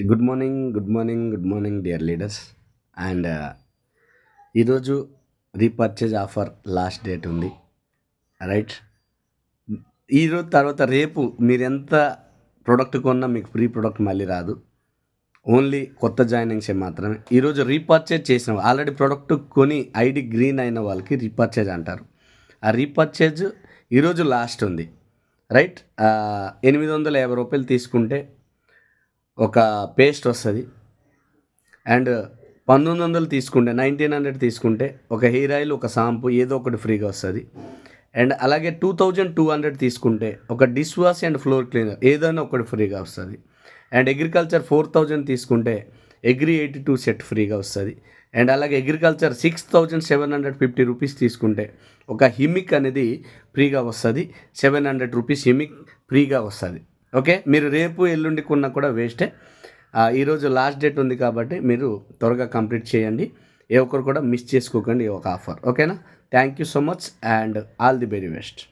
Good morning dear leaders. And ఈరోజు repurchase offer last date ఉంది, right? ఈరోజు తర్వాత రేపు మీరు ఎంత ప్రోడక్ట్ కొన్నా మీకు ఫ్రీ ప్రోడక్ట్ మళ్ళీ రాదు. ఓన్లీ కొత్త జాయినింగ్సే మాత్రమే. ఈరోజు రీపర్చేజ్ చేసిన ఆల్రెడీ ప్రోడక్ట్ కొని ఐడి గ్రీన్ అయిన వాళ్ళకి రీపర్చేజ్ అంటారు. ఆ రీపర్చేజ్ ఈరోజు లాస్ట్ ఉంది, రైట్? 850 రూపాయలు తీసుకుంటే ఒక పేస్ట్ వస్తుంది. అండ్ 1900 తీసుకుంటే 1900 తీసుకుంటే ఒక హెయిర్ ఆయిల్, ఒక షాంపూ ఏదో ఒకటి ఫ్రీగా వస్తుంది. అండ్ అలాగే 2200 తీసుకుంటే ఒక dish wash and floor cleaner ఏదైనా ఒకటి ఫ్రీగా వస్తుంది. అండ్ అగ్రికల్చర్ 4000 తీసుకుంటే అగ్రి 82 సెట్ ఫ్రీగా వస్తుంది. అండ్ అలాగే అగ్రికల్చర్ 6750 రూపీస్ తీసుకుంటే ఒక హిమిక్ అనేది ఫ్రీగా వస్తుంది. 700 రూపీస్ హిమిక్ ఫ్రీగా వస్తుంది. ఓకే, మీరు రేపు ఎల్లుండి కొన్నా కూడా వేస్టే. ఈరోజు లాస్ట్ డేట్ ఉంది కాబట్టి మీరు త్వరగా కంప్లీట్ చేయండి. ఏ ఒక్కరు కూడా మిస్ చేసుకోకండి ఈ ఒక ఆఫర్. ఓకేనా? Thank you so much and all the very best.